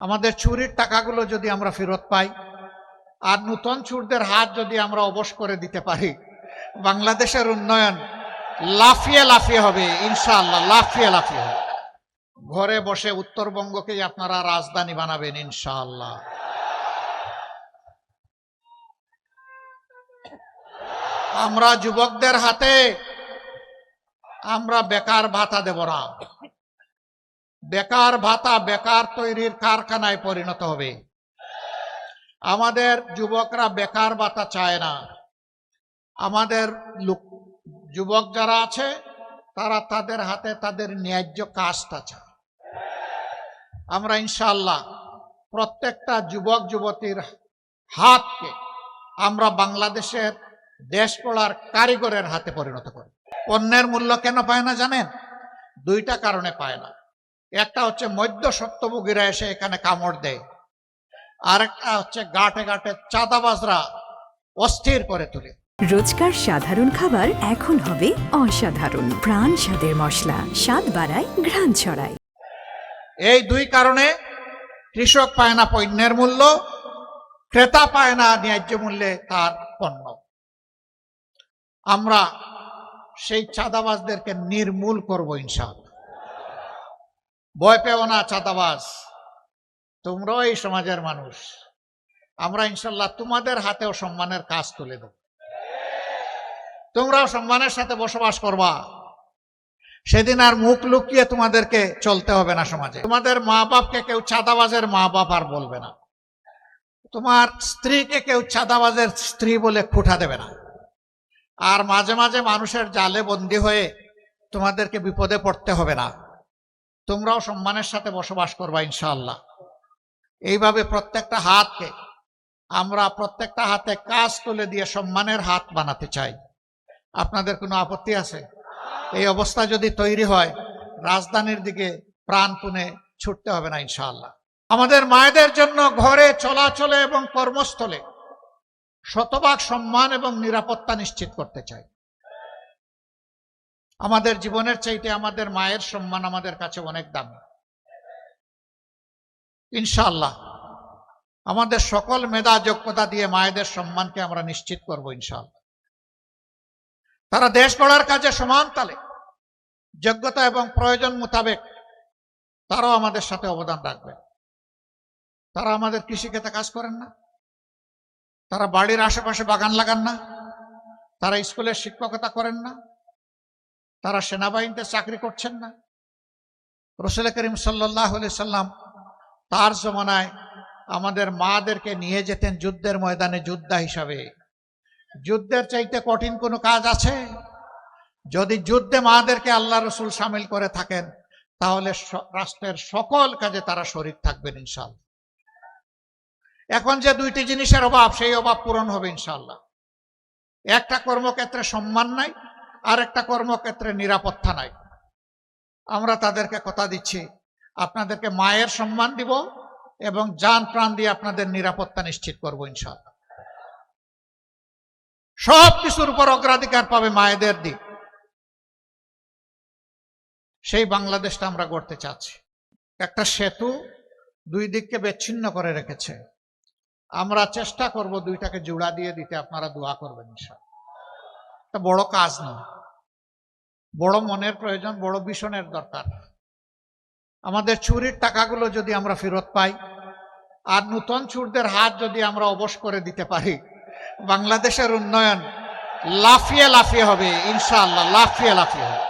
আমাদের চুরির টাকাগুলো যদি আমরা ফেরত পাই আর নতুন চোরদের হাত যদি আমরা অবশ করে দিতে পারি, বাংলাদেশের উন্নয়ন লাফিয়ে লাফিয়ে হবে ইনশাআল্লাহ, লাফিয়ে লাফিয়ে হবে। ঘরে বসে উত্তরবঙ্গকেই আপনারা রাজধানী বানাবেন ইনশাআল্লাহ। আমরা যুবকদের হাতে আমরা বেকার ভাতা দেব না। বেকার ভাতা বেকার তৈরির কারখানায় পরিণত হবে। আমাদের যুবকরা বেকার ভাতা চায় না। আমাদের যুবক যারা আছে তারা তাদের হাতে তাদের ন্যায্য কাজটা চায়। আমরা ইনশাআল্লাহ প্রত্যেকটা যুবক যুবতীর হাতকে আমরা বাংলাদেশের দেশ গড়ার কারিগরের হাতে পরিণত করি। পণ্যের মূল্য কেন পায় না জানেন? দুইটা কারণে পায় না। একটা হচ্ছে মধ্য সত্যভোগীরা এসে এখানে কামড় দেয়, আর একটা হচ্ছে গাঁটে গাঁটে চাঁদাবাজরা অস্থির করে তোলে। রোজকার সাধারণ খাবার এখন হবে অসাধারণ। প্রাণ স্বাদের মশলা, স্বাদ বাড়ায়, ঘ্রাণ ছড়ায়। এই দুই কারণে কৃষক পায় না পণ্যের মূল্য, ক্রেতা পায় না ন্যায্য মূল্যে তার পণ্য। আমরা সেই চাঁদাবাজদেরকে নির্মূল করব ইনশাআল্লাহ। ভয় পেও না চাঁদাবাজ, তোমরাও এই সমাজের মানুষ। আমরা ইনশাআল্লাহ তোমাদের হাতেও সম্মানের কাজ তুলে দেব। তোমরাও সম্মানের সাথে বসবাস করবা। সেদিন আর মুখ লুকিয়ে তোমাদেরকে চলতে হবে না সমাজে। তোমাদের মা বাপকে কেউ চাঁদাবাজের মা বাপ আর বলবে না। তোমার স্ত্রীকে কেউ চাঁদাবাজের স্ত্রী বলে খুঁটা দেবে না। আর মাঝে মাঝে মানুষের জালে বন্দী হয়ে তোমাদেরকে বিপদে পড়তে হবে না। তোমরাও সম্মানের সাথে বসবাস করবা ইনশাআল্লাহ। এইভাবে প্রত্যেকটা হাতকে আমরা প্রত্যেকটা হাতে কাজ তুলে দিয়ে সম্মানের হাত বানাতে চাই। আপনাদের কোনো আপত্তি আছে? এই অবস্থা যদি তৈরি হয়, রাজধানীর দিকে প্রাণপণে ছুটতে হবে না ইনশাআল্লাহ। আমাদের মায়েদের জন্য ঘরে চলাচলে এবং কর্মস্থলে শতভাগ সম্মান এবং নিরাপত্তা নিশ্চিত করতে চাই। আমাদের জীবনের চাইতে আমাদের মায়ের সম্মান আমাদের কাছে অনেক দামি। ইনশাআল্লাহ আমাদের সকল মেধা যোগ্যতা দিয়ে মায়েদের সম্মানকে আমরা নিশ্চিত করব ইনশাআল্লাহ। তারা দেশ গড়ার কাজে সমান তালে যোগ্যতা এবং প্রয়োজন মোতাবেক তারাও আমাদের সাথে অবদান রাখবে। তারা আমাদের কৃষিক্ষেত্রে কাজ করেন না, তারা বাড়ির আশেপাশে বাগান লাগান না, তারা স্কুলের শিক্ষকতা করেন না, তারা সেনাবাহিনীতে চাকরি করছেন না। রাসূল করিম সাল্লাল্লাহু আলাইহি সাল্লাম তার জমানায় আমাদের মাদেরকে নিয়ে যেতেন যুদ্ধের ময়দানে যোদ্ধা হিসাবে। যুদ্ধের চাইতে কঠিন কোনো কাজ আছে? যদি যুদ্ধে মাদেরকে আল্লাহ রসুল সামিল করে থাকেন তাহলে রাষ্ট্রের সকল কাজে তারা শরীক থাকবেন ইনশাআল্লাহ। এখন যে দুইটি জিনিসের অভাব, সেই অভাব পূরণ হবে ইনশাআল্লাহ। একটা কর্মক্ষেত্রে সম্মান নাই, আর একটা কর্মক্ষেত্রে নিরাপত্তা নাই। আমরা তাদেরকে কথা দিচ্ছি, আপনাদেরকে মায়ের সম্মান দিব এবং জান প্রাণ দিয়ে আপনাদের নিরাপত্তা নিশ্চিত করব ইনশাআল্লাহ। সব কিছুর উপর অগ্রাধিকার পাবে মায়েদের দিক। সেই বাংলাদেশটা আমরা গড়তে চাচ্ছি। একটা সেতু দুই দিককে বিচ্ছিন্ন করে রেখেছে, আমরা চেষ্টা করব দুইটাকে জোড়া দিয়ে দিতে। আপনারা দোয়া করবেন ইনশাআল্লাহ। এটা বড় কাজ নয়, বড় মনের প্রয়োজন, বড় ভীষণের দরকার। আমাদের চুরির টাকাগুলো যদি আমরা ফেরত পাই আর নতুন চোরদের হাত যদি আমরা অবশ করে দিতে পারি, বাংলাদেশের উন্নয়ন লাফিয়ে লাফিয়ে হবে ইনশাআল্লাহ, লাফিয়ে লাফিয়ে হবে।